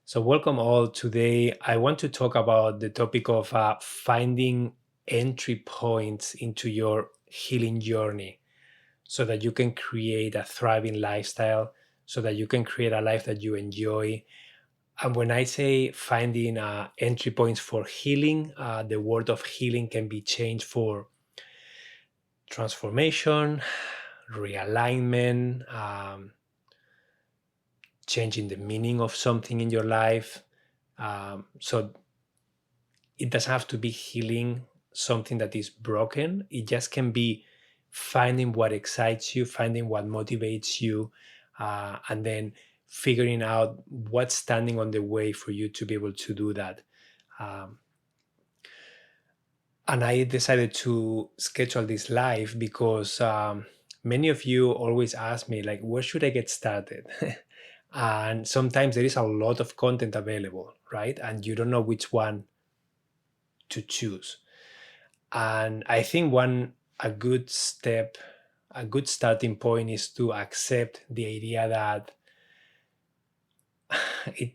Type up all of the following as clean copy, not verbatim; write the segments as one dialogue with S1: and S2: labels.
S1: So, welcome all. Today, I want to talk about the topic of finding entry points into your healing journey so that you can create a thriving lifestyle, so that you can create a life that you enjoy. And when I say finding entry points for healing, the word of healing can be changed for transformation, realignment, changing the meaning of something in your life. So it doesn't have to be healing something that is broken. It just can be finding what excites you, finding what motivates you, and then figuring out what's standing on the way for you to be able to do that. Um, and I decided to schedule this live because many of you always ask me, like, where should I get started? And sometimes there is a lot of content available, right? And you don't know which one to choose. And I think a good step, a good starting point is to accept the idea that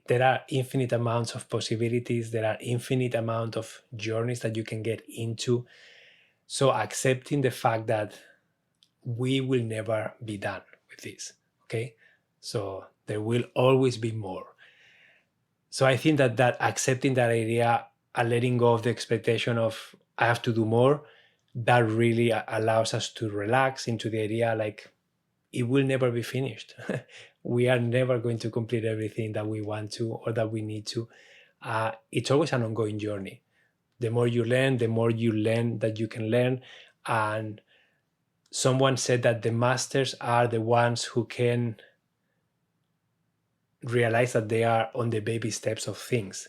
S1: there are infinite amounts of possibilities, there are infinite amount of journeys that you can get into. So accepting the fact that we will never be done with this, okay? So there will always be more. So I think that accepting that idea and letting go of the expectation of I have to do more, that really allows us to relax into the idea like it will never be finished. We are never going to complete everything that we want to or that we need to. It's always an ongoing journey. The more you learn that you can learn. And someone said that the masters are the ones who can realize that they are on the baby steps of things.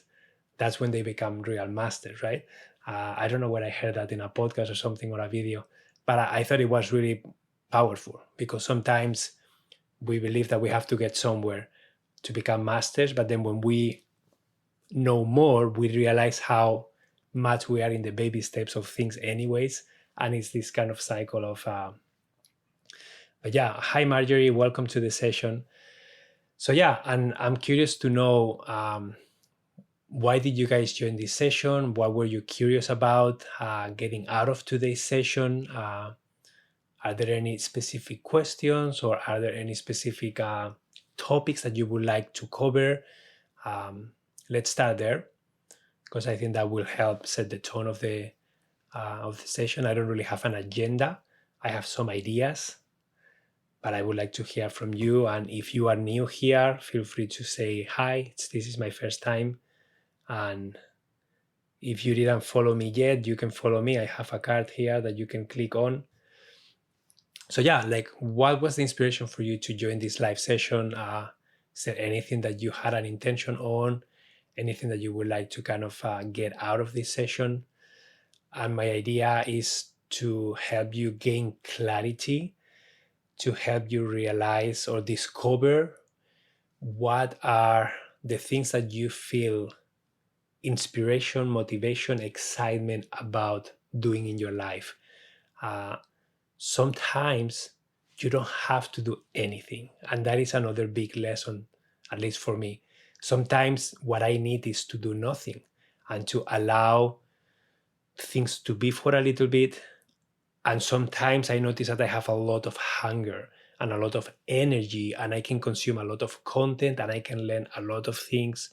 S1: That's when they become real masters, right? I don't know where I heard that in a podcast or something or a video, but I thought it was really powerful because sometimes we believe that we have to get somewhere to become masters, but then when we know more, we realize how much we are in the baby steps of things, anyways, and it's this kind of cycle of. But yeah, hi Marjorie, welcome to the session. So yeah, and I'm curious to know. Why did you guys join this session? What were you curious about getting out of today's session? Are there any specific questions or are there any specific topics that you would like to cover? Let's start there because I think that will help set the tone of the session. I don't really have an agenda. I have some ideas, but I would like to hear from you. And if you are new here, feel free to say hi. This is my first time. And if you didn't follow me yet, you can follow me. I have a card here that you can click on. So yeah, like what was the inspiration for you to join this live session? Is there anything that you had an intention on? Anything that you would like to kind of get out of this session? And my idea is to help you gain clarity, to help you realize or discover what are the things that you feel inspiration, motivation, excitement about doing in your life. Sometimes you don't have to do anything. And that is another big lesson, at least for me. Sometimes what I need is to do nothing and to allow things to be for a little bit. And sometimes I notice that I have a lot of hunger and a lot of energy, and I can consume a lot of content and I can learn a lot of things.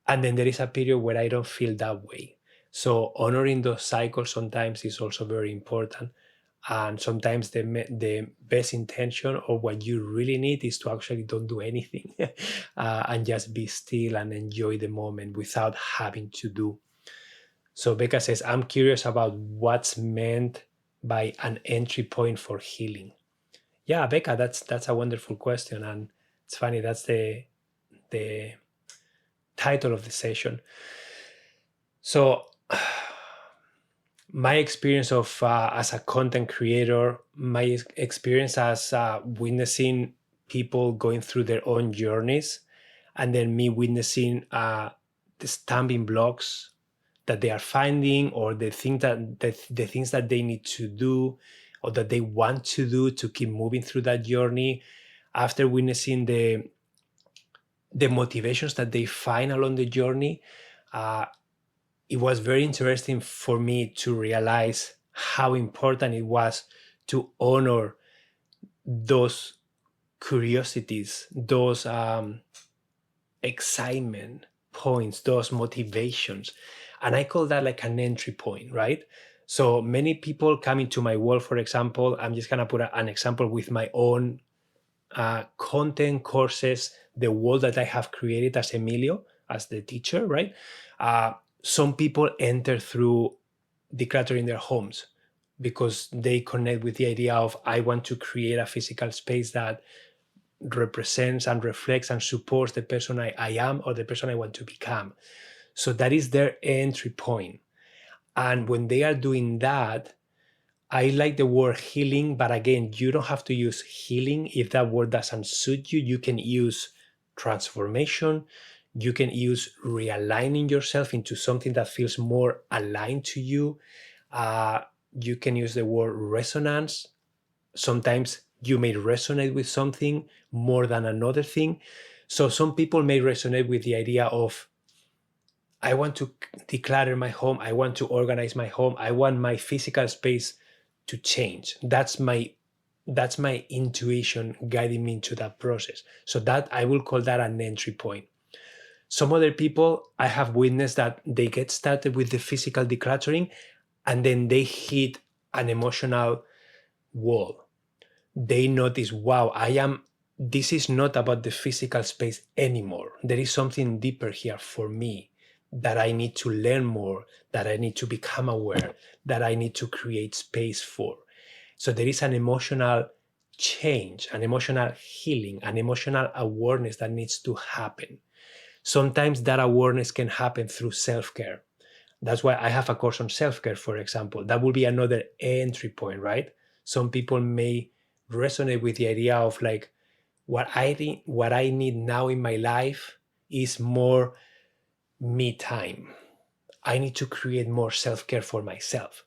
S1: And then there is a period where I don't feel that way. So honoring those cycles sometimes is also very important. And sometimes the best intention or what you really need is to actually don't do anything and just be still and enjoy the moment without having to do. So Becca says, I'm curious about what's meant by an entry point for healing. Yeah, Becca, that's a wonderful question. And it's funny, that's the title of the session. So my experience of as a content creator, my experience as witnessing people going through their own journeys, and then me witnessing the stumbling blocks that they are finding, or the things that they need to do, or that they want to do to keep moving through that journey. After witnessing the the motivations that they find along the journey, it was very interesting for me to realize how important it was to honor those curiosities, those excitement points, those motivations. And I call that like an entry point, right? So many people come into my world, for example, I'm just going to put an example with my own content, courses, the world that I have created as Emilio, as the teacher, right? Some people enter through decluttering their homes because they connect with the idea of, I want to create a physical space that represents and reflects and supports the person I am or the person I want to become. So that is their entry point. And when they are doing that, I like the word healing, but again, you don't have to use healing if that word doesn't suit you. You can use transformation. You can use realigning yourself into something that feels more aligned to you. You can use the word resonance. Sometimes you may resonate with something more than another thing. So some people may resonate with the idea of, I want to declutter my home. I want to organize my home. I want my physical space to change. That's my intuition guiding me into that process. So that I will call that an entry point. Some other people, I have witnessed that they get started with the physical decluttering and then they hit an emotional wall. They notice, wow, this is not about the physical space anymore. There is something deeper here for me that I need to learn more, that I need to become aware, that I need to create space for. So there is an emotional change, an emotional healing, an emotional awareness that needs to happen. Sometimes that awareness can happen through self-care. That's why I have a course on self-care, for example. That will be another entry point, right? Some people may resonate with the idea of like, what I need now in my life is more me time. I need to create more self-care for myself.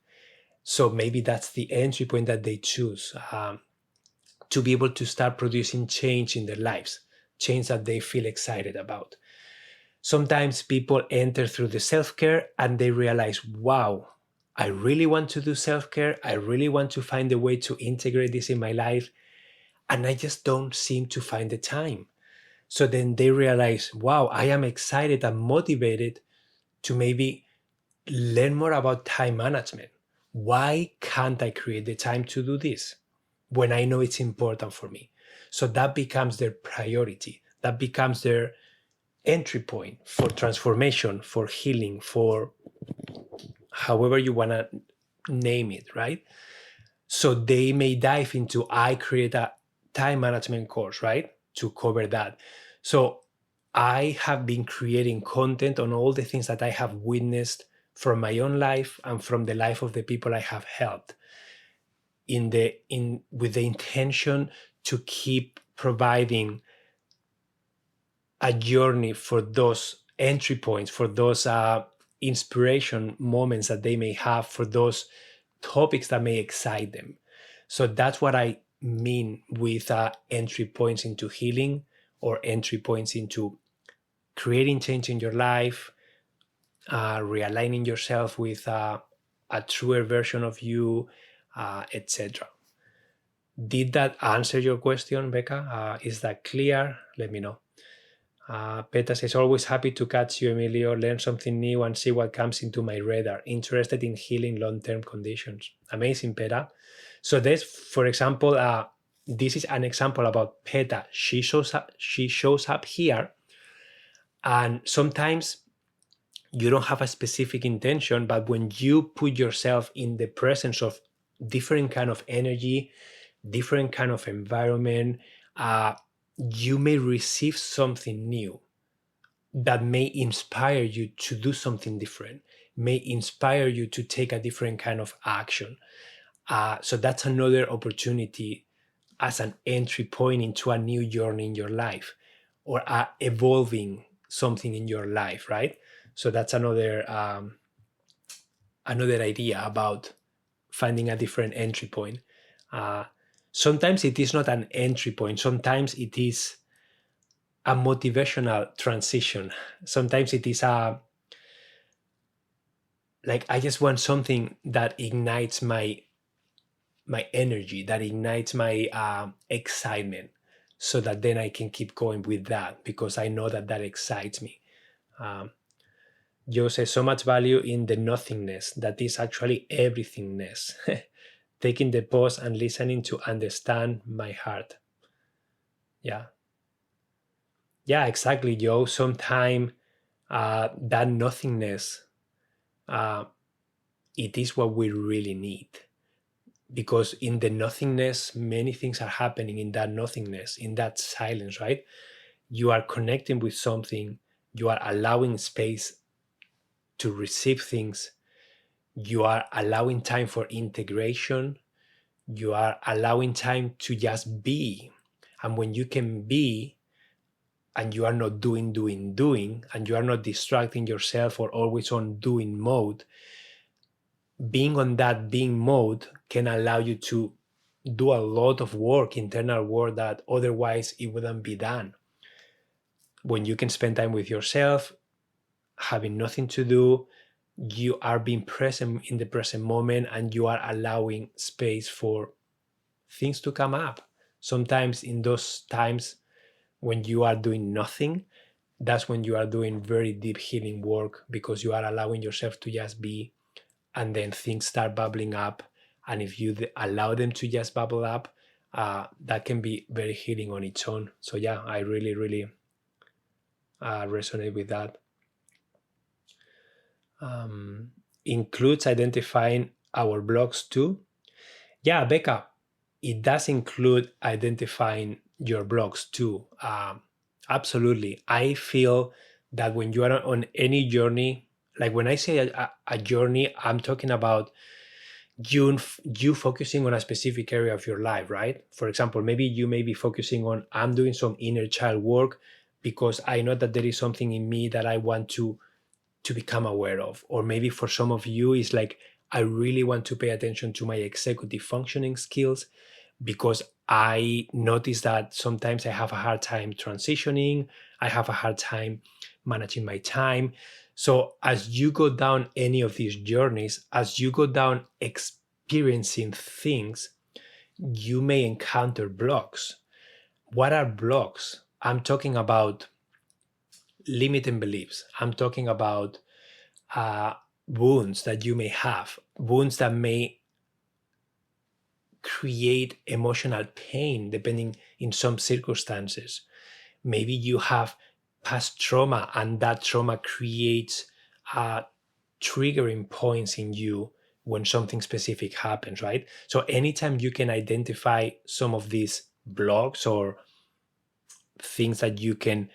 S1: So maybe that's the entry point that they choose, to be able to start producing change in their lives, change that they feel excited about. Sometimes people enter through the self-care and they realize, wow, I really want to do self-care. I really want to find a way to integrate this in my life. And I just don't seem to find the time. So then they realize, wow, I am excited and motivated to maybe learn more about time management. Why can't I create the time to do this when I know it's important for me? So that becomes their priority. That becomes their entry point for transformation, for healing, for however you want to name it, right? So they may dive into, I create a time management course, right? To cover that. So I have been creating content on all the things that I have witnessed from my own life and from the life of the people I have helped with the intention to keep providing a journey for those entry points, for those inspiration moments that they may have, for those topics that may excite them. So that's what I mean with entry points into healing, or entry points into creating change in your life, realigning yourself with a truer version of you, etc. Did that answer your question, Becca? Is that clear? Let me know. Peta says, always happy to catch you, Emilio, learn something new and see what comes into my radar. Interested in healing long-term conditions. Amazing, Peta. So this, for example, this is an example about Peta. She shows up here, and sometimes you don't have a specific intention, but when you put yourself in the presence of different kind of energy, different kind of environment, you may receive something new that may inspire you to do something different, may inspire you to take a different kind of action. So that's another opportunity as an entry point into a new journey in your life, or evolving something in your life, right? So that's another idea about finding a different entry point. Sometimes it is not an entry point. Sometimes it is a motivational transition. Sometimes it is like I just want something that ignites my energy, that ignites my excitement, so that then I can keep going with that because I know that that excites me. Um, Joe says so much value in the nothingness that is actually everythingness. Taking the pause and listening to understand my heart. Yeah, yeah, exactly, Joe. Sometimes that nothingness, uh, it is what we really need, because in the nothingness many things are happening. In that nothingness, in that silence, right, you are connecting with something, you are allowing space to receive things, you are allowing time for integration, you are allowing time to just be. And when you can be, and you are not doing, and you are not distracting yourself or always on doing mode, being on that being mode can allow you to do a lot of work, internal work, that otherwise it wouldn't be done. When you can spend time with yourself, having nothing to do, you are being present in the present moment, and you are allowing space for things to come up. Sometimes in those times when you are doing nothing, that's when you are doing very deep healing work, because you are allowing yourself to just be, and then things start bubbling up. And if you allow them to just bubble up, that can be very healing on its own. So yeah, I really, really resonate with that. Includes identifying our blocks too. Yeah, Becca, it does include identifying your blocks too. Absolutely. I feel that when you are on any journey, like when I say a journey, I'm talking about you focusing on a specific area of your life, right? For example, maybe you may be focusing on, I'm doing some inner child work because I know that there is something in me that I want to become aware of. Or maybe for some of you, it's like, I really want to pay attention to my executive functioning skills because I notice that sometimes I have a hard time transitioning. I have a hard time managing my time. So as you go down any of these journeys, as you go down experiencing things, you may encounter blocks. What are blocks? I'm talking about limiting beliefs. I'm talking about uh, wounds that you may have, wounds that may create emotional pain depending in some circumstances. Maybe you have past trauma, and that trauma creates triggering points in you when something specific happens, right? So anytime you can identify some of these blocks or things that you can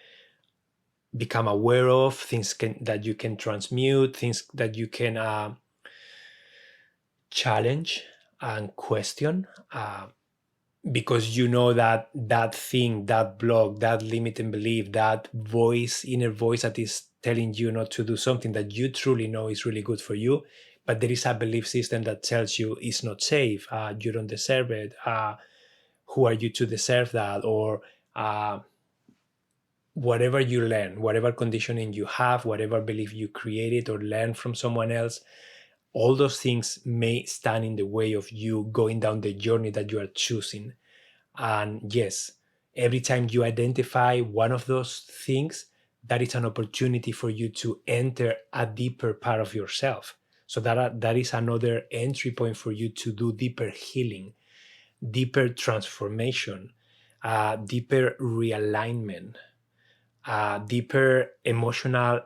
S1: become aware of, that you can transmute, things that you can challenge and question, because you know that that thing, that block, that limiting belief, that voice, inner voice that is telling you not to do something that you truly know is really good for you, but there is a belief system that tells you it's not safe, you don't deserve it, who are you to deserve that, or whatever you learn, whatever conditioning you have, whatever belief you created or learned from someone else, all those things may stand in the way of you going down the journey that you are choosing. And yes, every time you identify one of those things, that is an opportunity for you to enter a deeper part of yourself. So that is another entry point for you to do deeper healing, deeper transformation, deeper realignment, deeper emotional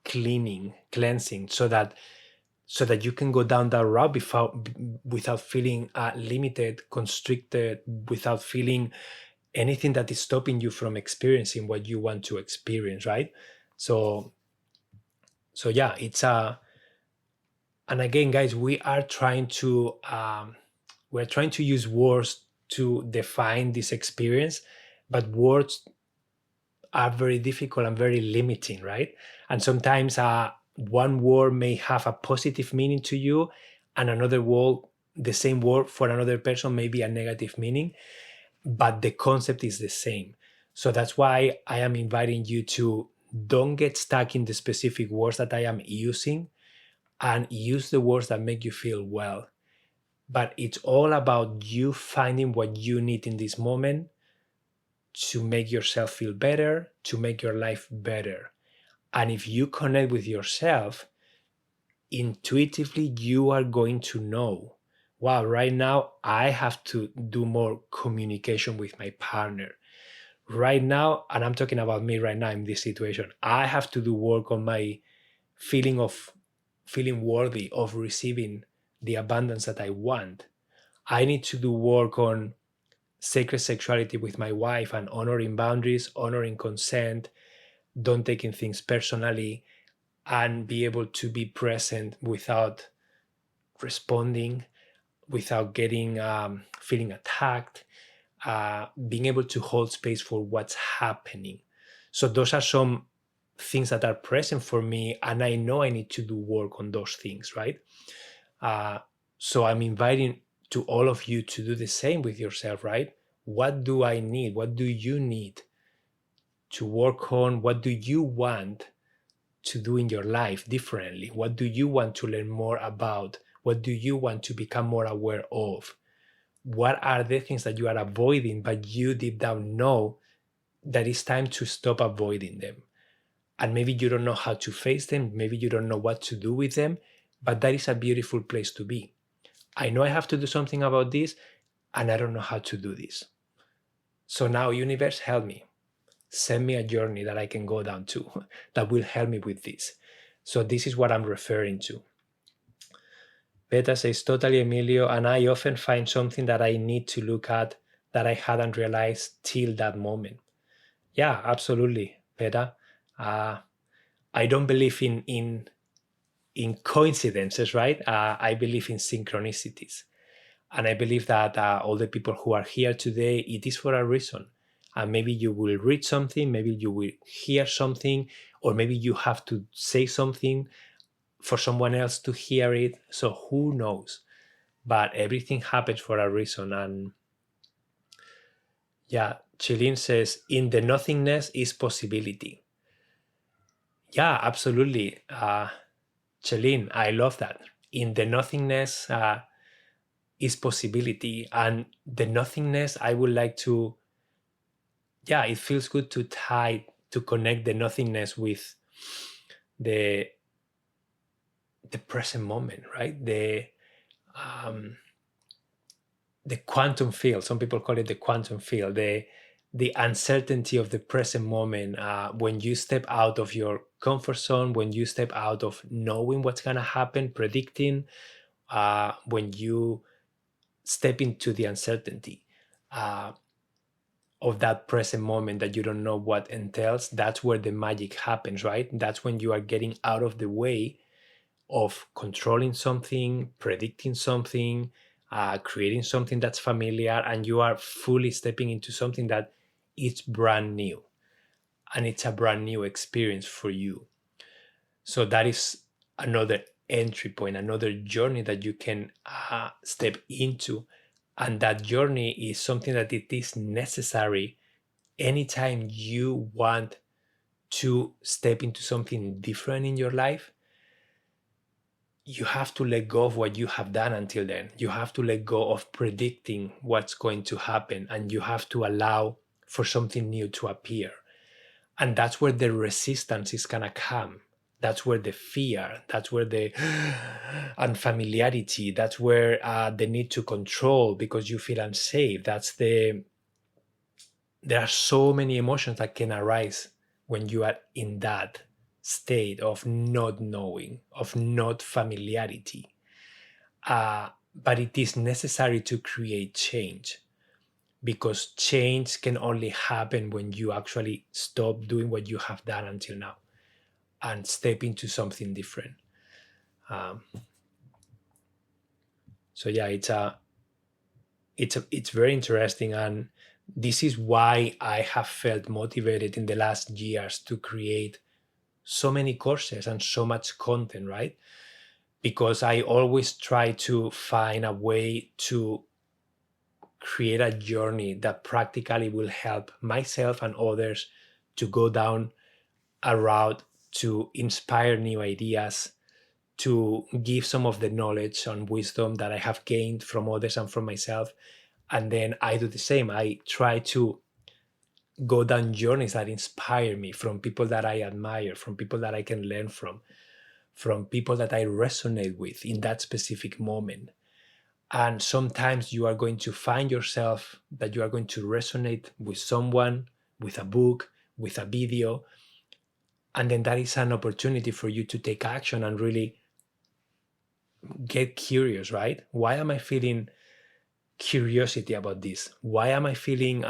S1: cleansing, so that you can go down that route without feeling limited, constricted, without feeling anything that is stopping you from experiencing what you want to experience, right? So yeah, it's and again, guys, we're trying to use words to define this experience, but words are very difficult and very limiting, right? And sometimes one word may have a positive meaning to you, and another word, the same word for another person may be a negative meaning, but the concept is the same. So that's why I am inviting you to don't get stuck in the specific words that I am using, and use the words that make you feel well. But it's all about you finding what you need in this moment to make yourself feel better, to make your life better. And if you connect with yourself, intuitively you are going to know, wow, right now I have to do more communication with my partner. Right now, and I'm talking about me right now in this situation, I have to do work on my feeling worthy of receiving the abundance that I want. I need to do work on sacred sexuality with my wife and honoring boundaries, honoring consent, don't taking things personally, and be able to be present without responding, without getting feeling attacked, being able to hold space for what's happening. So those are some things that are present for me, and I know I need to do work on those things, right? Uh, so I'm inviting to all of you to do the same with yourself, right? What do I need? What do you need to work on? What do you want to do in your life differently? What do you want to learn more about? What do you want to become more aware of? What are the things that you are avoiding, but you deep down know that it's time to stop avoiding them? And maybe you don't know how to face them, maybe you don't know what to do with them, but that is a beautiful place to be. I know I have to do something about this, and I don't know how to do this. So now, universe, help me. Send me a journey that I can go down to that will help me with this. So this is what I'm referring to. Beta says, totally, Emilio, and I often find something that I need to look at that I hadn't realized till that moment. Yeah, absolutely, Beta. I don't believe in coincidences, right? I believe in synchronicities. And I believe that all the people who are here today, it is for a reason. And maybe you will read something, maybe you will hear something, or maybe you have to say something for someone else to hear it. So who knows? But everything happens for a reason. And yeah, Chilin says, in the nothingness is possibility. Yeah, absolutely. Chelin, I love that. In the nothingness is possibility. And the nothingness, I would like to, yeah, it feels good to connect the nothingness with the the present moment, right? The quantum field. Some people call it the quantum field. The uncertainty of the present moment. When you step out of your comfort zone, when you step out of knowing what's gonna happen, predicting, when you step into the uncertainty of that present moment that you don't know what entails, that's where the magic happens, right? That's when you are getting out of the way of controlling something, predicting something, creating something that's familiar, and you are fully stepping into something that is brand new, and it's a brand new experience for you. So that is another entry point, another journey that you can step into. And that journey is something that it is necessary anytime you want to step into something different in your life. You have to let go of what you have done until then. You have to let go of predicting what's going to happen, and you have to allow for something new to appear. And that's where the resistance is gonna come. That's where the fear, that's where the unfamiliarity, that's where the need to control because you feel unsafe. There are so many emotions that can arise when you are in that state of not knowing, of not familiarity. But it is necessary to create change, because change can only happen when you actually stop doing what you have done until now and step into something different. So yeah, it's very interesting, and this is why I have felt motivated in the last years to create so many courses and so much content, right? Because I always try to find a way to create a journey that practically will help myself and others to go down a route to inspire new ideas, to give some of the knowledge and wisdom that I have gained from others and from myself. And then I do the same. I try to go down journeys that inspire me, from people that I admire, from people that I can learn from people that I resonate with in that specific moment. And sometimes you are going to find yourself that you are going to resonate with someone, with a book, with a video. And then that is an opportunity for you to take action and really get curious, right? Why am I feeling curiosity about this? Why am I feeling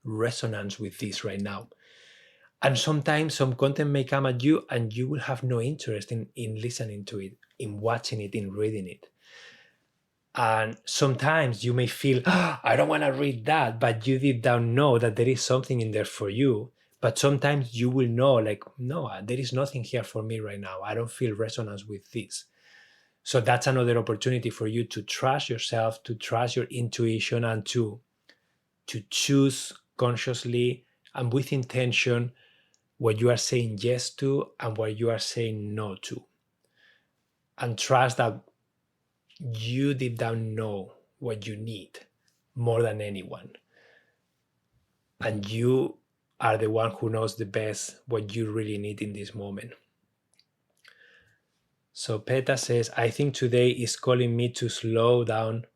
S1: resonance with this right now? And sometimes some content may come at you and you will have no interest in listening to it, in watching it, in reading it. And sometimes you may feel, I don't want to read that, but you deep down know that there is something in there for you. But sometimes you will know, like, no, there is nothing here for me right now. I don't feel resonance with this. So that's another opportunity for you to trust yourself, to trust your intuition, and to choose consciously and with intention what you are saying yes to and what you are saying no to. And trust that you deep down know what you need more than anyone. And you are the one who knows the best what you really need in this moment. So Peta says, I think today is calling me to slow down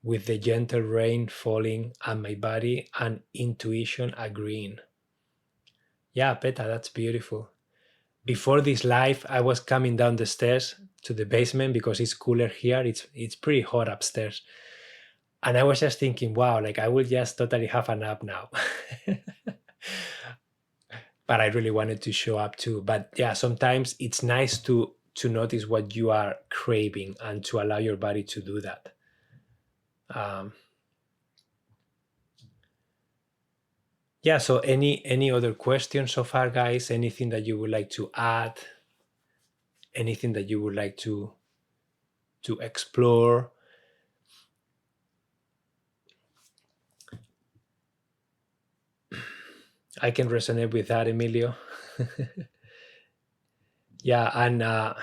S1: with the gentle rain falling and my body and intuition agreeing. Yeah, Peta, that's beautiful. Before this live, I was coming down the stairs to the basement because it's cooler here. It's pretty hot upstairs. And I was just thinking, wow, like I will just totally have a nap now. But I really wanted to show up too. But yeah, sometimes it's nice to notice what you are craving and to allow your body to do that. Yeah, so any other questions so far, guys? Anything that you would like to add? Anything that you would like to explore? I can resonate with that, Emilio. Yeah, and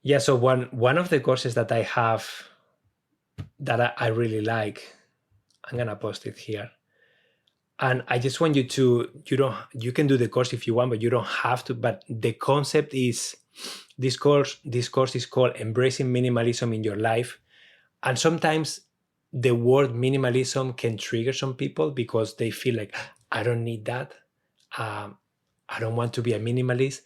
S1: yeah, so one of the courses that I have that I really like, I'm gonna post it here. And I just want you to, you can do the course if you want, but you don't have to. But the concept is, this course is called Embracing Minimalism in Your Life. And sometimes the word minimalism can trigger some people because they feel like, I don't need that. I don't want to be a minimalist.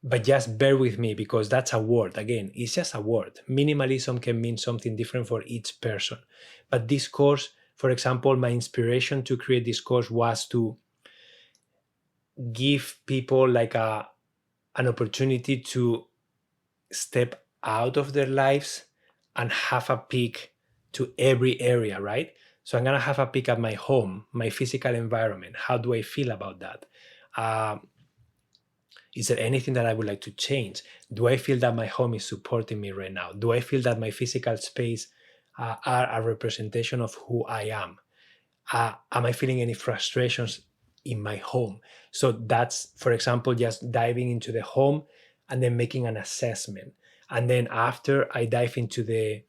S1: But just bear with me, because that's a word. Again, it's just a word. Minimalism can mean something different for each person. But this course, for example, my inspiration to create this course was to give people like an opportunity to step out of their lives and have a peek to every area, right? So I'm going to have a peek at my home, my physical environment. How do I feel about that? Is there anything that I would like to change? Do I feel that my home is supporting me right now? Do I feel that my physical space are a representation of who I am? Am I feeling any frustrations in my home? So that's, for example, just diving into the home and then making an assessment. And then after I dive into the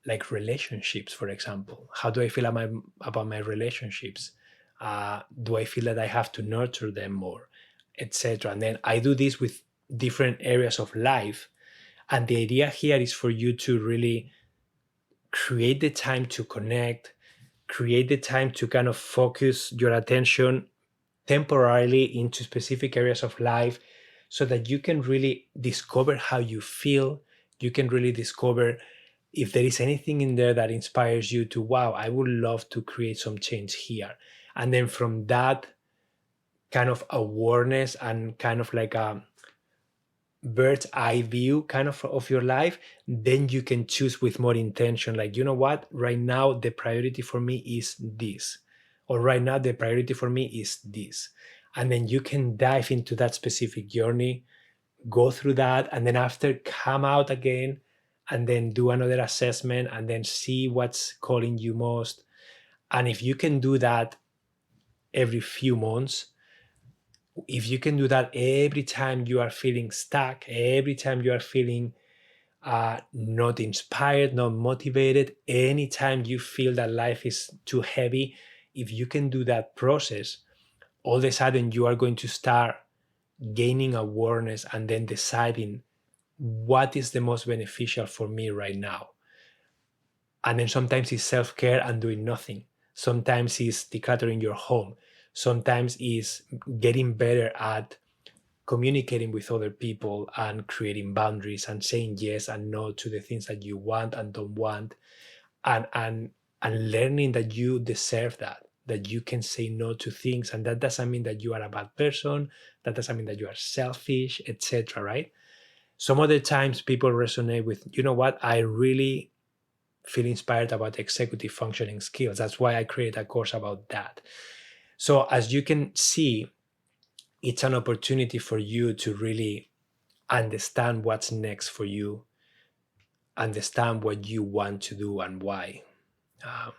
S1: like relationships, for example, how do I feel about my relationships? Do I feel that I have to nurture them more, etc.? And then I do this with different areas of life. And the idea here is for you to really create the time to connect, create the time to kind of focus your attention temporarily into specific areas of life so that you can really discover how you feel. You can really discover if there is anything in there that inspires you to, wow, I would love to create some change here. And then from that kind of awareness and kind of like a bird's eye view kind of your life, then you can choose with more intention, like, you know what, right now the priority for me is this, or right now the priority for me is this. And then you can dive into that specific journey, go through that, and then after come out again and then do another assessment, and then see what's calling you most. And if you can do that every few months, if you can do that every time you are feeling stuck, every time you are feeling not inspired, not motivated, anytime you feel that life is too heavy, if you can do that process, all of a sudden you are going to start gaining awareness and then deciding what is the most beneficial for me right now. And then sometimes it's self-care and doing nothing. Sometimes it's decluttering your home. Sometimes it's getting better at communicating with other people and creating boundaries and saying yes and no to the things that you want and don't want, and learning that you deserve that you can say no to things, and that doesn't mean that you are a bad person, that doesn't mean that you are selfish, etc., right? Some other times people resonate with, you know what, I really feel inspired about executive functioning skills. That's why I created a course about that. So as you can see, it's an opportunity for you to really understand what's next for you, understand what you want to do and why. Um,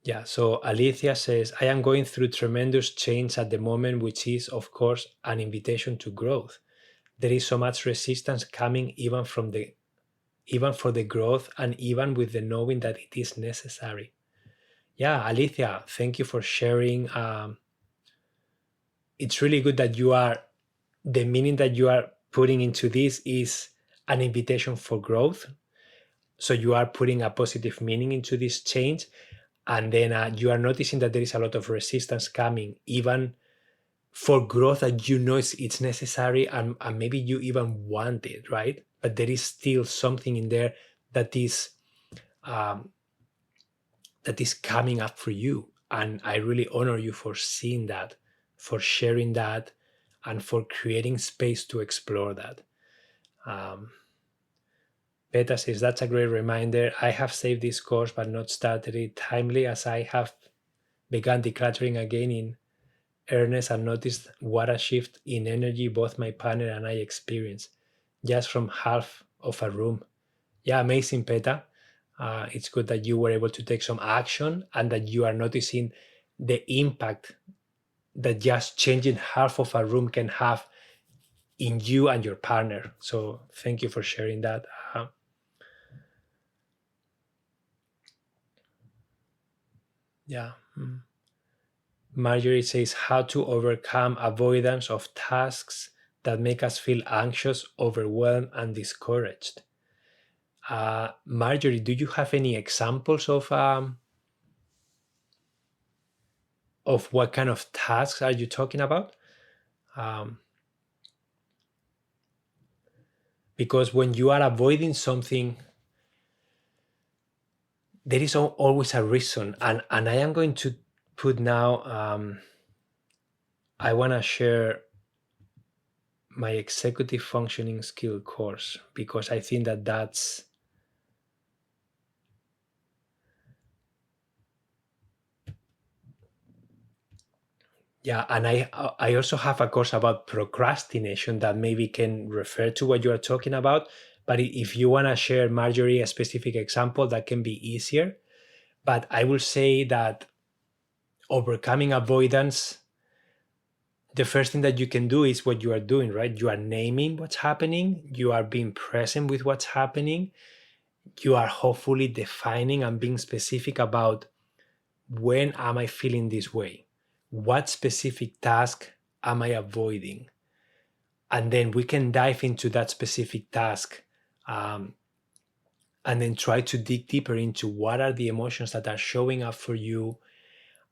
S1: yeah, so Alicia says, I am going through tremendous change at the moment, which is, of course, an invitation to growth. There is so much resistance coming even for the growth, and even with the knowing that it is necessary. Yeah, Alicia, thank you for sharing. It's really good that the meaning that you are putting into this is an invitation for growth. So you are putting a positive meaning into this change, and then you are noticing that there is a lot of resistance coming, even for growth that you know it's necessary, and maybe you even want it, right? But there is still something in there that is um, that is coming up for you. And I really honor you for seeing that, for sharing that, and for creating space to explore that. Um, Beta says, that's a great reminder. I have saved this course but not started it, timely as I have begun decluttering again in earnest and noticed what a shift in energy both my partner and I experienced just from half of a room. Yeah, amazing, Peta. It's good that you were able to take some action and that you are noticing the impact that just changing half of a room can have in you and your partner. So thank you for sharing that. Yeah. Marjorie says, how to overcome avoidance of tasks that make us feel anxious, overwhelmed, and discouraged. Marjorie, do you have any examples of what kind of tasks are you talking about? Um, because when you are avoiding something, there is always a reason. And I am going to put now, I want to share my executive functioning skill course, because I think that that's, yeah, and I also have a course about procrastination that maybe can refer to what you are talking about. But if you want to share, Marjorie, a specific example, that can be easier. But I will say that overcoming avoidance, the first thing that you can do is what you are doing, right? You are naming what's happening. You are being present with what's happening. You are hopefully defining and being specific about, when am I feeling this way? What specific task am I avoiding? And then we can dive into that specific task, and then try to dig deeper into what are the emotions that are showing up for you,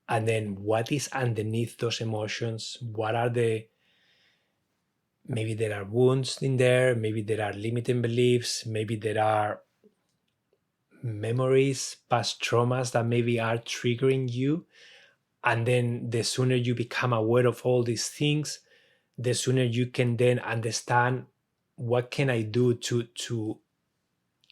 S1: and then what is underneath those emotions. What are maybe there are wounds in there, maybe there are limiting beliefs, maybe there are memories, past traumas that maybe are triggering you. And then the sooner you become aware of all these things, the sooner you can then understand, what can I do to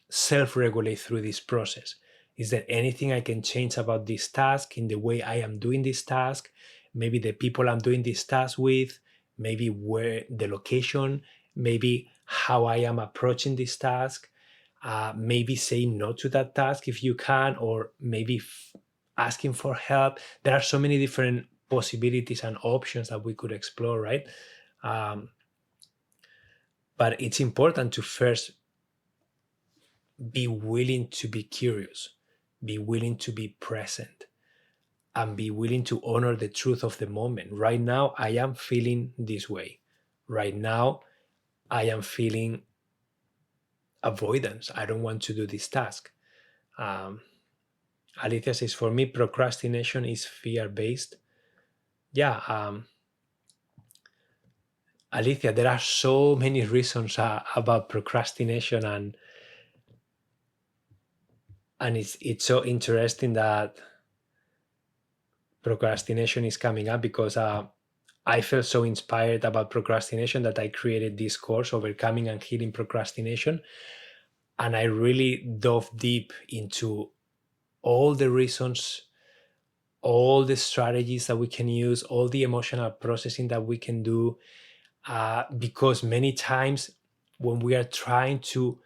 S1: self-regulate through this process? Is there anything I can change about this task, in the way I am doing this task? Maybe the people I'm doing this task with, maybe where the location, maybe how I am approaching this task, maybe saying no to that task if you can, or maybe asking for help. There are so many different possibilities and options that we could explore, right? Um, but it's important to first be willing to be curious, be willing to be present, and be willing to honor the truth of the moment. Right now, I am feeling this way. Right now, I am feeling avoidance. I don't want to do this task. Um, Alicia says, for me, procrastination is fear based. Yeah, Alicia, there are so many reasons about procrastination, and it's so interesting that procrastination is coming up, because I felt so inspired about procrastination that I created this course, Overcoming and Healing Procrastination. And I really dove deep into all the reasons, all the strategies that we can use, all the emotional processing that we can do. Because many times when we are trying to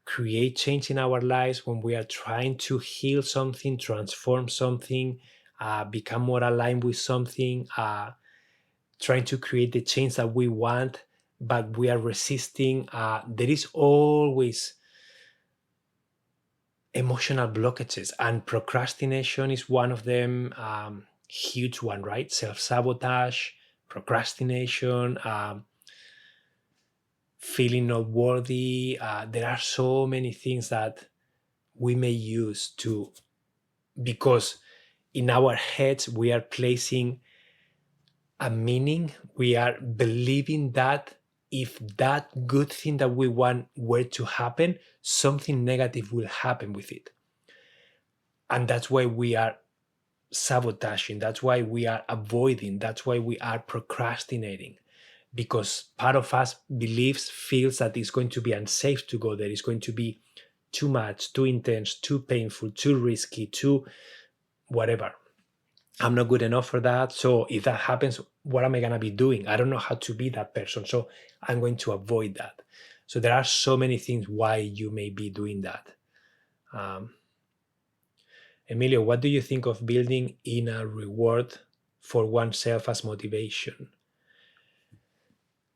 S1: create change in our lives, when we are trying to heal something, transform something, become more aligned with something, trying to create the change that we want, but we are resisting, there is always emotional blockages, and procrastination is one of them. Huge one, right? Self-sabotage, procrastination, feeling not worthy. There are so many things that we may use to, because in our heads we are placing a meaning, we are believing that if that good thing that we want were to happen, something negative will happen with it. And that's why we are sabotaging, that's why we are avoiding, that's why we are procrastinating, because part of us believes, feels that it's going to be unsafe to go there, it's going to be too much, too intense, too painful, too risky, too whatever. I'm not good enough for that. So if that happens, what am I going to be doing? I don't know how to be that person. So I'm going to avoid that. So there are so many things why you may be doing that. Emilio, what do you think of building in a reward for oneself as motivation?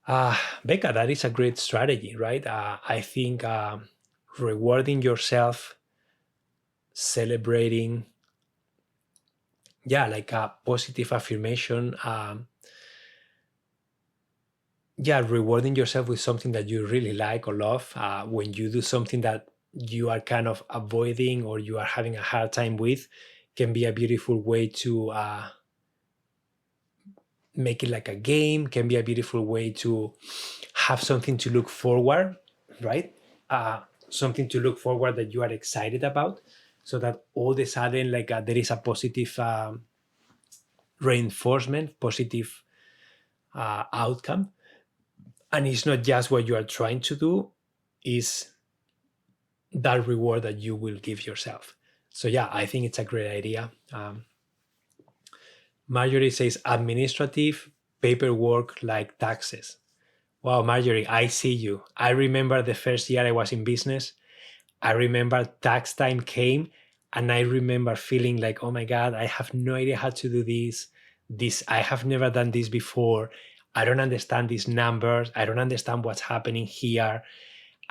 S1: Becca, that is a great strategy, right? I think rewarding yourself, celebrating, yeah, like a positive affirmation. Yeah, rewarding yourself with something that you really like or love. When you do something that you are kind of avoiding or you are having a hard time with, can be a beautiful way to make it like a game, can be a beautiful way to have something to look forward, right? Something to look forward that you are excited about, so that all of a sudden, like there is a positive reinforcement, positive outcome. And it's not just what you are trying to do, is that reward that you will give yourself. So yeah, I think it's a great idea. Marjorie says administrative paperwork like taxes. Wow, Marjorie, I see you. I remember the first year I was in business. I remember tax time came, and I remember feeling like, oh my God, I have no idea how to do this. I have never done this before. I don't understand these numbers. I don't understand what's happening here.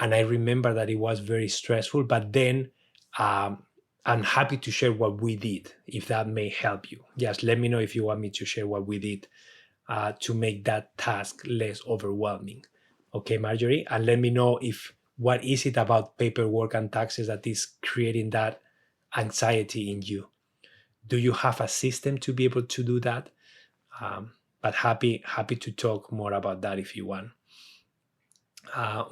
S1: And I remember that it was very stressful. But then I'm happy to share what we did, if that may help you. Just let me know if you want me to share what we did to make that task less overwhelming. Okay, Marjorie? And let me know if what is it about paperwork and taxes that is creating that anxiety in you. Do you have a system to be able to do that? But happy to talk more about that if you want.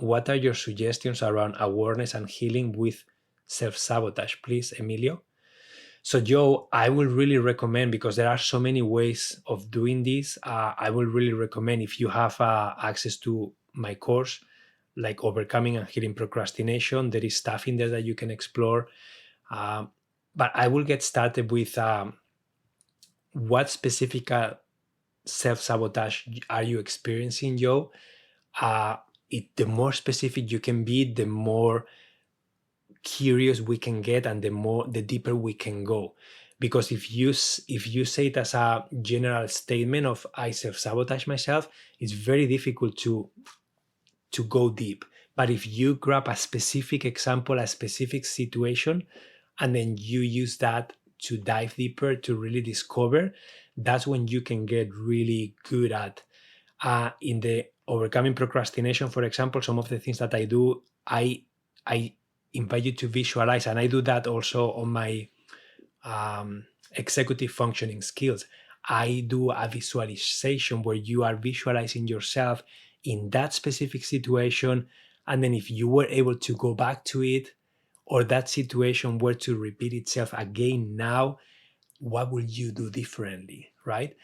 S1: What are your suggestions around awareness and healing with self-sabotage, please, Emilio? So, Joe, I will really recommend, because there are so many ways of doing this, I will really recommend, if you have access to my course, like Overcoming and Healing Procrastination, there is stuff in there that you can explore. But I will get started with what specific self-sabotage are you experiencing, Joe? the more specific you can be, the more curious we can get, and the deeper we can go. Because if you say it as a general statement of I self-sabotage myself, it's very difficult to go deep. But if you grab a specific example, a specific situation, and then you use that to dive deeper, to really discover, that's when you can get really good at in the overcoming procrastination. For example, some of the things that I do, I invite you to visualize, and I do that also on my executive functioning skills. I do a visualization where you are visualizing yourself in that specific situation, and then if you were able to go back to it, or that situation were to repeat itself again now, what will you do differently, right?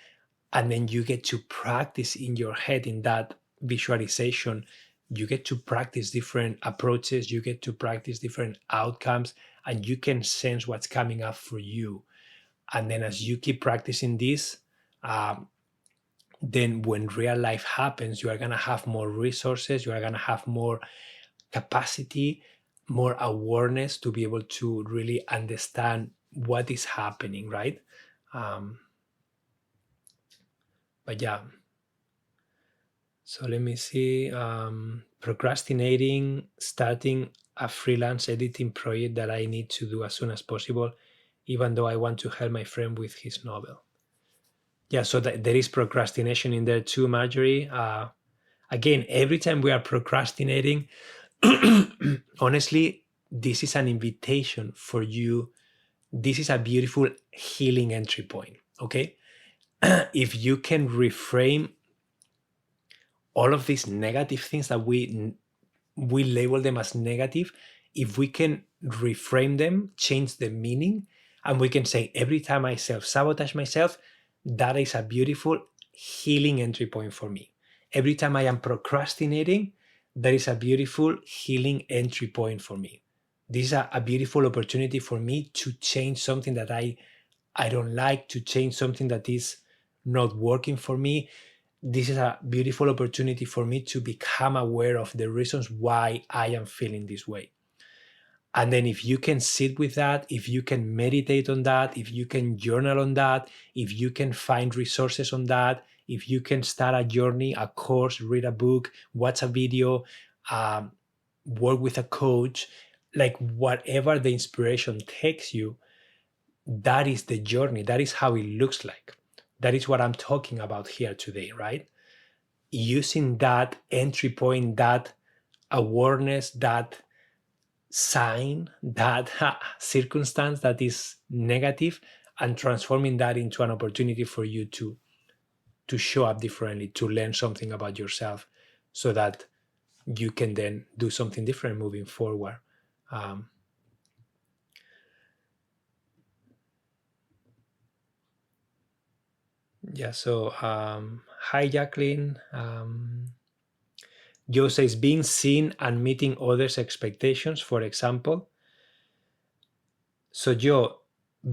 S1: And then you get to practice in your head in that visualization. You get to practice different approaches, you get to practice different outcomes, and you can sense what's coming up for you. And then as you keep practicing this, then when real life happens, you are going to have more resources, you are going to have more capacity, more awareness to be able to really understand what is happening, right? But yeah, so let me see. Procrastinating, starting a freelance editing project that I need to do as soon as possible, even though I want to help my friend with his novel. Yeah, so there is procrastination in there too, Marjorie. Again, every time we are procrastinating, honestly, this is an invitation for you. This is a beautiful healing entry point, okay? If you can reframe all of these negative things that we label them as negative, if we can reframe them, change the meaning, and we can say, every time I self-sabotage myself, that is a beautiful healing entry point for me. Every time I am procrastinating, that is a beautiful healing entry point for me. This is a beautiful opportunity for me to change something that I don't like, to change something that is not working for me. This is a beautiful opportunity for me to become aware of the reasons why I am feeling this way. And then if you can sit with that, if you can meditate on that, if you can journal on that, if you can find resources on that, if you can start a journey, a course, read a book, watch a video, work with a coach, like whatever the inspiration takes you, that is the journey. That is how it looks like. That is what I'm talking about here today, right? Using that entry point, that awareness, that sign, that circumstance that is negative, and transforming that into an opportunity for you to show up differently, to learn something about yourself, so that you can then do something different moving forward. Yeah, so hi Jacqueline. Joe says being seen and meeting others' expectations, for example. So Joe,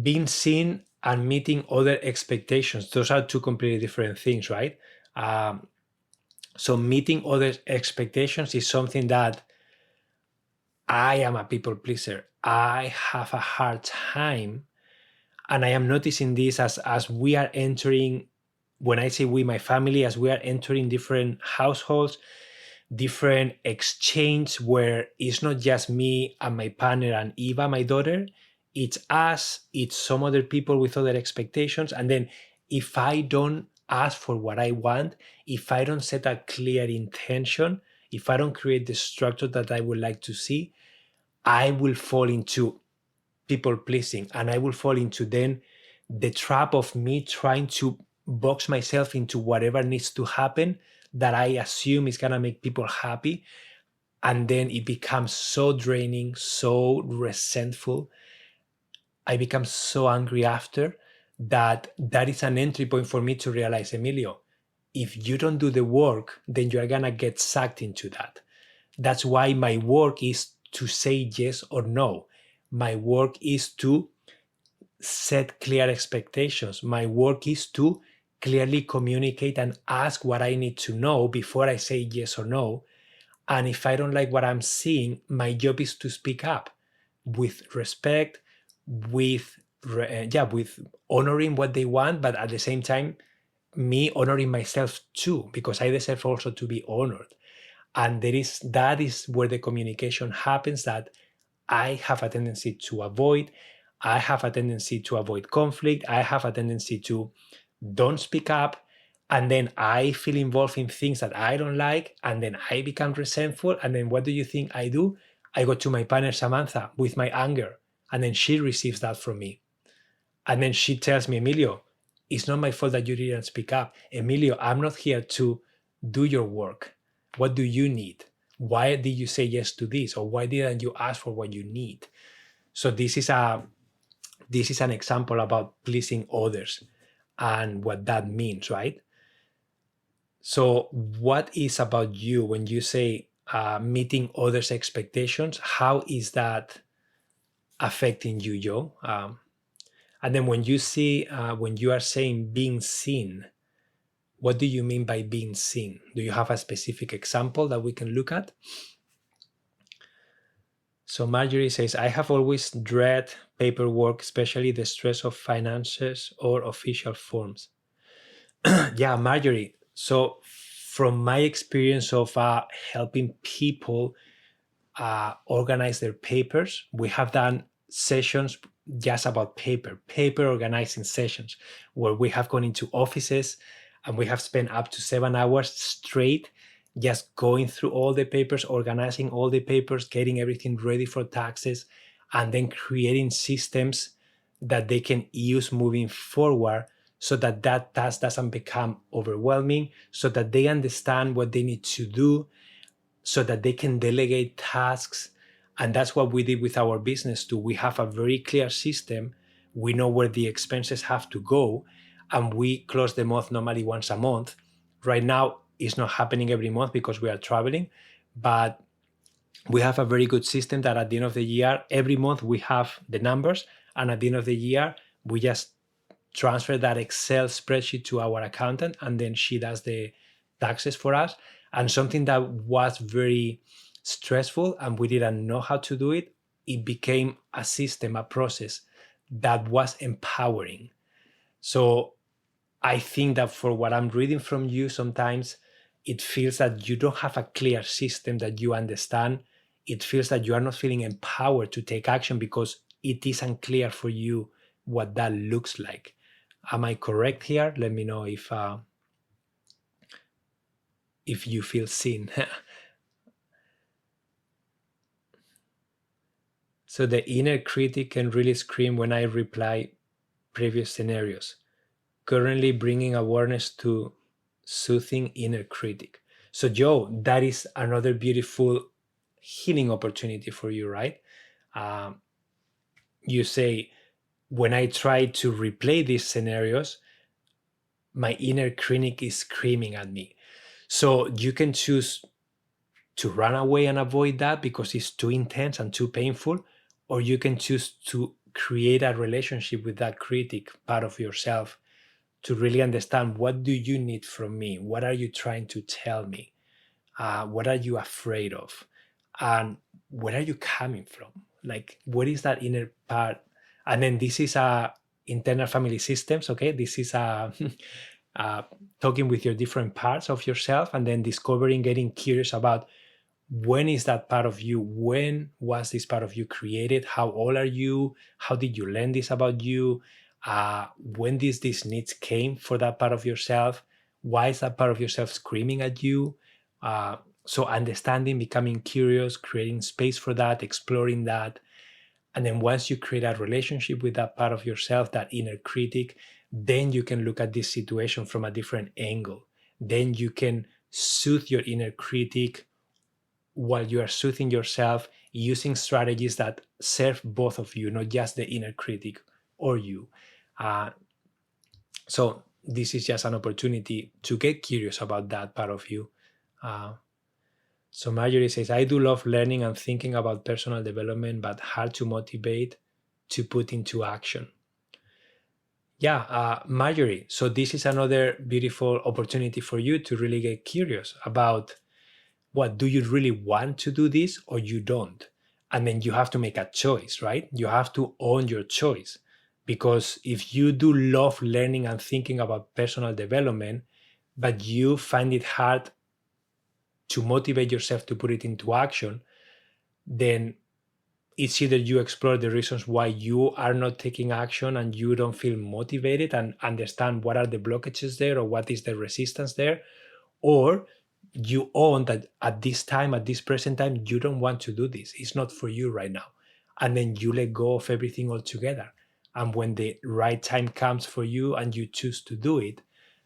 S1: being seen and meeting other expectations, those are two completely different things, right? So meeting other expectations is something that I am a people pleaser. I have a hard time, and I am noticing this as we are entering, when I say we, my family, as we are entering different households, different exchange, where it's not just me and my partner and Eva, my daughter, it's us, it's some other people with other expectations. And then if I don't ask for what I want, if I don't set a clear intention, if I don't create the structure that I would like to see, I will fall into people pleasing, and I will fall into then the trap of me trying to box myself into whatever needs to happen that I assume is going to make people happy. And then it becomes so draining, so resentful. I become so angry after that. That is an entry point for me to realize, Emilio, if you don't do the work, then you're going to get sucked into that. That's why my work is to say yes or no. My work is to set clear expectations. My work is to clearly communicate and ask what I need to know before I say yes or no. And if I don't like what I'm seeing, my job is to speak up with respect, with with honoring what they want, but at the same time, me honoring myself too, because I deserve also to be honored. And that is where the communication happens, that I have a tendency to avoid. I have a tendency to avoid conflict. I have a tendency to don't speak up. And then I feel involved in things that I don't like. And then I become resentful. And then what do you think I do? I go to my partner, Samantha, with my anger. And then she receives that from me. And then she tells me, Emilio, it's not my fault that you didn't speak up. Emilio, I'm not here to do your work. What do you need? Why did you say yes to this? Or why didn't you ask for what you need? So this is an example about pleasing others and what that means, right? So what is about you when you say meeting others' expectations? How is that affecting you, Joe? And then when you are saying being seen, what do you mean by being seen? Do you have a specific example that we can look at? So Marjorie says, I have always dread paperwork, especially the stress of finances or official forms. Yeah, Marjorie. So from my experience of helping people organize their papers, we have done sessions just about paper organizing sessions, where we have gone into offices and we have spent up to 7 hours straight just going through all the papers, organizing all the papers, getting everything ready for taxes, and then creating systems that they can use moving forward, so that that task doesn't become overwhelming, so that they understand what they need to do, so that they can delegate tasks. And that's what we did with our business too. We have a very clear system. We know where the expenses have to go, and we close the month normally once a month. Right now, it's not happening every month because we are traveling, but we have a very good system that at the end of the year, every month we have the numbers, and at the end of the year, we just transfer that Excel spreadsheet to our accountant, and then she does the taxes for us. And something that was very stressful and we didn't know how to do it, it became a system, a process that was empowering. So I think that for what I'm reading from you, sometimes it feels that you don't have a clear system that you understand. It feels that you are not feeling empowered to take action because it is unclear for you what that looks like. Am I correct here? Let me know if you feel seen. So the inner critic can really scream when I reply previous scenarios. Currently bringing awareness to soothing inner critic. So Joe, that is another beautiful healing opportunity for you, right? You say, when I try to replay these scenarios, my inner critic is screaming at me. So you can choose to run away and avoid that because it's too intense and too painful, or you can choose to create a relationship with that critic part of yourself, to really understand, what do you need from me? What are you trying to tell me? What are you afraid of? And where are you coming from? Like, what is that inner part? And then this is internal family systems, okay? This is talking with your different parts of yourself, and then discovering, getting curious about, when is that part of you? When was this part of you created? How old are you? How did you learn this about you? When these needs came for that part of yourself? Why is that part of yourself screaming at you? So understanding, becoming curious, creating space for that, exploring that. And then once you create a relationship with that part of yourself, that inner critic, then you can look at this situation from a different angle. Then you can soothe your inner critic while you are soothing yourself, using strategies that serve both of you, not just the inner critic or you. So this is just an opportunity to get curious about that part of you. So Marjorie says, I do love learning and thinking about personal development, but hard to motivate to put into action. Yeah, Marjorie, so this is another beautiful opportunity for you to really get curious about what, do you really want to do this or you don't? And then you have to make a choice, right? You have to own your choice. Because if you do love learning and thinking about personal development, but you find it hard to motivate yourself to put it into action, then it's either you explore the reasons why you are not taking action and you don't feel motivated and understand what are the blockages there or what is the resistance there, or you own that at this time, at this present time, you don't want to do this. It's not for you right now. And then you let go of everything altogether. And when the right time comes for you and you choose to do it,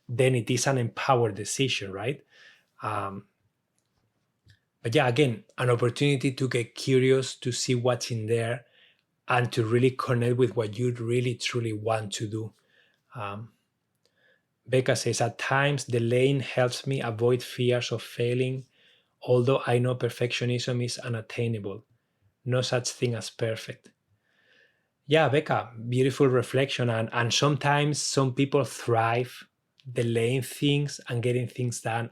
S1: then it is an empowered decision, right? Um, but yeah, again, an opportunity to get curious, to see what's in there, and to really connect with what you really truly want to do. Um, Becca says, at times delaying helps me avoid fears of failing, although I know perfectionism is unattainable. No such thing as perfect. Yeah, Becca, beautiful reflection. And sometimes some people thrive delaying things and getting things done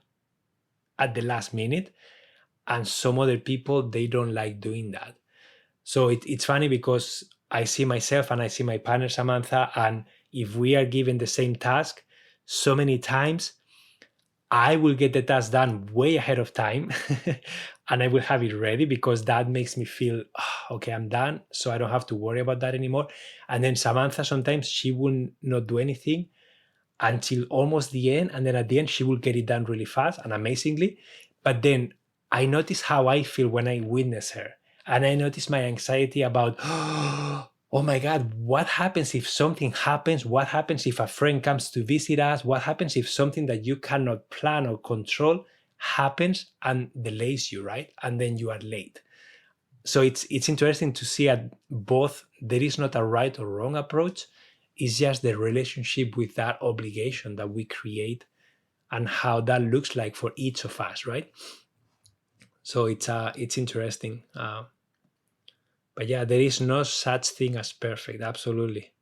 S1: at the last minute. And some other people, they don't like doing that. So it's funny because I see myself and I see my partner Samantha, and if we are given the same task, so many times I will get the task done way ahead of time and I will have it ready because that makes me feel, "Ah, okay, I'm done. So I don't have to worry about that anymore." And then Samantha, sometimes she will not do anything until almost the end. And then at the end, she will get it done really fast and amazingly. But then I notice how I feel when I witness her. And I notice my anxiety about, oh my God, what happens if something happens? What happens if a friend comes to visit us? What happens if something that you cannot plan or control happens and delays you, right? And then you are late. So it's interesting to see at both there is not a right or wrong approach. It's just the relationship with that obligation that we create and how that looks like for each of us, right? So it's interesting. But yeah, there is no such thing as perfect. Absolutely,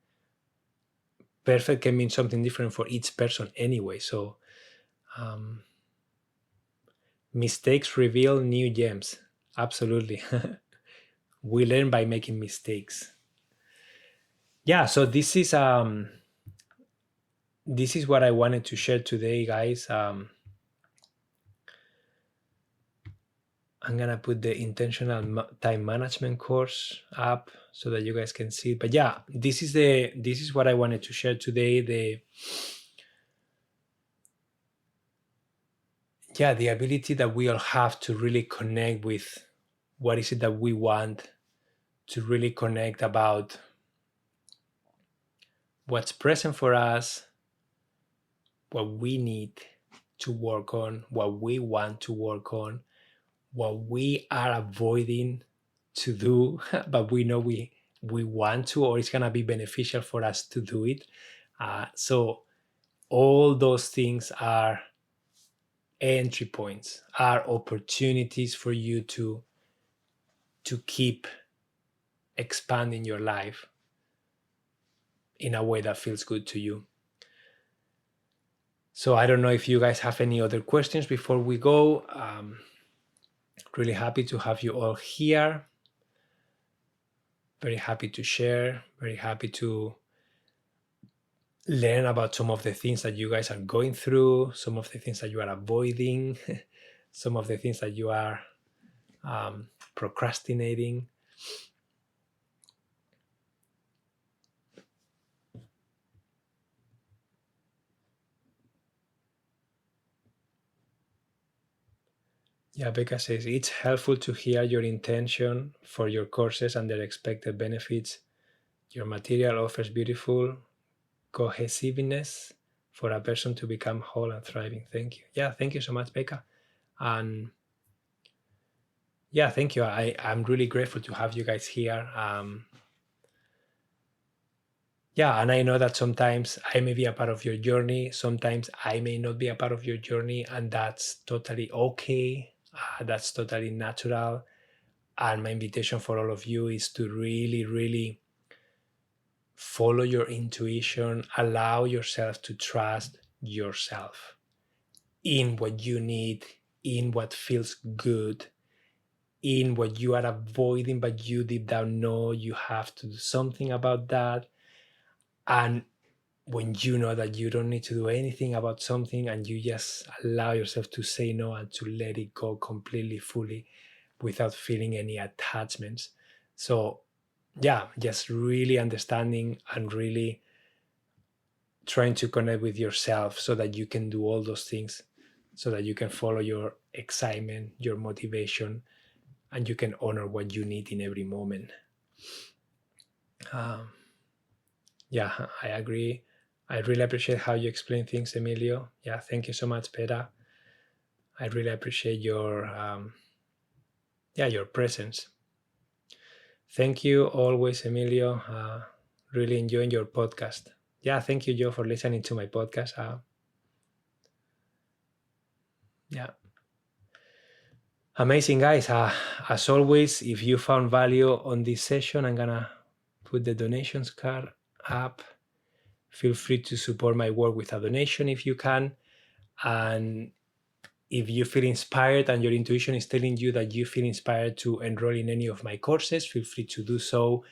S1: perfect can mean something different for each person anyway. So um, mistakes reveal new gems. Absolutely, we learn by making mistakes. Yeah. So this is what I wanted to share today, guys. I'm gonna put the intentional time management course up so that you guys can see it. But yeah, this is what I wanted to share today. The ability that we all have to really connect with what is it that we want, to really connect about what's present for us, what we need to work on, what we want to work on, what we are avoiding to do, but we know we want to, or it's gonna be beneficial for us to do it. So all those things are entry points, are opportunities for you to keep expanding your life in a way that feels good to you. So I don't know if you guys have any other questions before we go. Really happy to have you all here. Very happy to share. Very happy to learn about some of the things that you guys are going through, some of the things that you are avoiding, some of the things that you are procrastinating. Yeah, Becca says, it's helpful to hear your intention for your courses and their expected benefits. Your material offers beautiful cohesiveness for a person to become whole and thriving. Thank you. Yeah, thank you so much, Becca. And yeah, thank you. I'm really grateful to have you guys here. And I know that sometimes I may be a part of your journey. Sometimes I may not be a part of your journey, and that's totally okay. That's totally natural. And my invitation for all of you is to really, really follow your intuition, allow yourself to trust yourself in what you need in what feels good, in what you are avoiding, but you deep down know you have to do something about that. And when you know that you don't need to do anything about something and you just allow yourself to say no and to let it go completely, fully, without feeling any attachments. So, yeah, just really understanding and really trying to connect with yourself so that you can do all those things, so that you can follow your excitement, your motivation, and you can honor what you need in every moment. Um, yeah, I agree. I really appreciate how you explain things, Emilio. Yeah, thank you so much, Peta. I really appreciate your presence. Thank you always, Emilio. Really enjoying your podcast. Yeah, thank you, Joe, for listening to my podcast. Yeah, amazing, guys. As always, if you found value on this session, I'm gonna put the donations card up. Feel free to support my work with a donation if you can. And if you feel inspired and your intuition is telling you that you feel inspired to enroll in any of my courses, feel free to do so.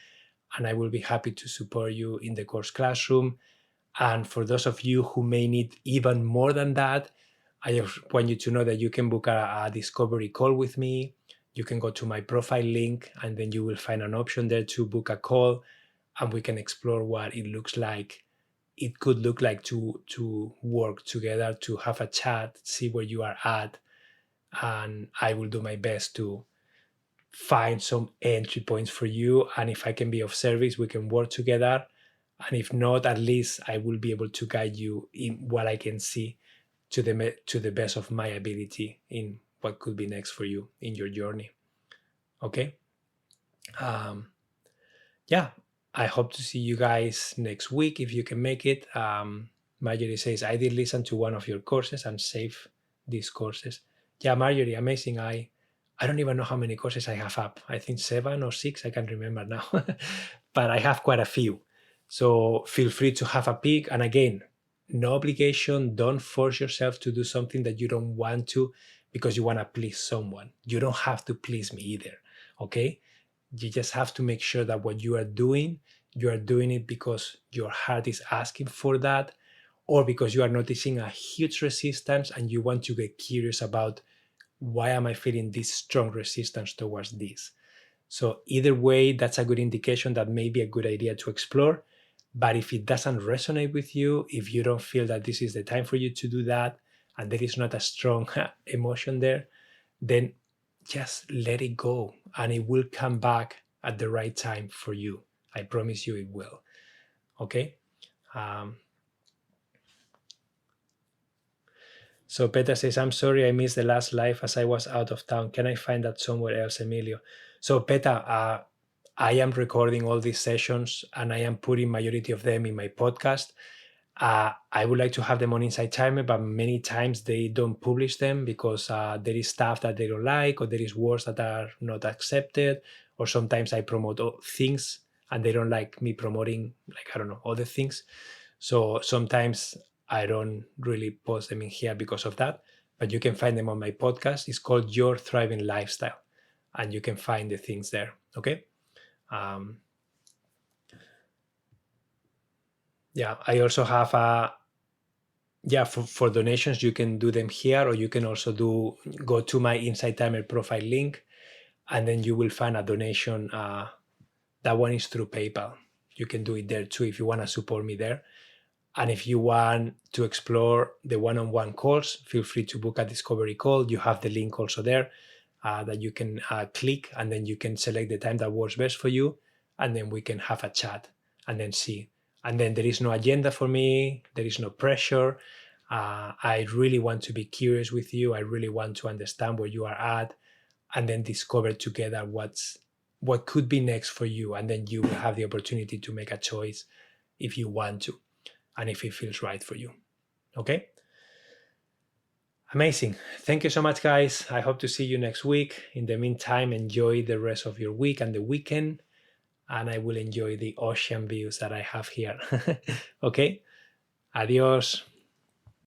S1: And I will be happy to support you in the course classroom. And for those of you who may need even more than that, I just want you to know that you can book a discovery call with me. You can go to my profile link and then you will find an option there to book a call, and we can explore what it looks like. It could look like to work together, to have a chat, see where you are at, and I will do my best to find some entry points for you. And if I can be of service, we can work together. And if not, at least I will be able to guide you in what I can see to the best of my ability in what could be next for you in your journey. Okay. Yeah, I hope to see you guys next week if you can make it. Marjorie says, I did listen to one of your courses and save these courses. Yeah, Marjorie, amazing. I don't even know how many courses I have up. I think 7 or 6, I can't remember now. But I have quite a few. So feel free to have a peek. And again, no obligation. Don't force yourself to do something that you don't want to because you want to please someone. You don't have to please me either. Okay? You just have to make sure that what you are doing it because your heart is asking for that, or because you are noticing a huge resistance and you want to get curious about why am I feeling this strong resistance towards this. So either way, that's a good indication that may be a good idea to explore. But if it doesn't resonate with you, if you don't feel that this is the time for you to do that, and there is not a strong emotion there, then just let it go and it will come back at the right time for you. I promise you it will. Okay. So Peter says, I'm sorry I missed the last live as I was out of town. Can I find that somewhere else, Emilio? So Peter, I am recording all these sessions and I am putting majority of them in my podcast. I would like to have them on Inside Timer, but many times they don't publish them because there is stuff that they don't like, or there is words that are not accepted, or sometimes I promote things and they don't like me promoting, like, I don't know, other things. So sometimes I don't really post them in here because of that, but you can find them on my podcast. It's called Your Thriving Lifestyle, and you can find the things there. Okay. Yeah, I also have for donations, you can do them here, or you can also go to my Inside Timer profile link, and then you will find a donation. That one is through PayPal. You can do it there too if you want to support me there. And if you want to explore the one-on-one calls, feel free to book a discovery call. You have the link also there that you can click, and then you can select the time that works best for you, and then we can have a chat and then see. And then there is no agenda for me. There is no pressure. I really want to be curious with you. I really want to understand where you are at, and then discover together what could be next for you. And then you will have the opportunity to make a choice if you want to, and if it feels right for you. Okay? Amazing. Thank you so much, guys. I hope to see you next week. In the meantime, enjoy the rest of your week and the weekend, and I will enjoy the ocean views that I have here. Okay? Adios.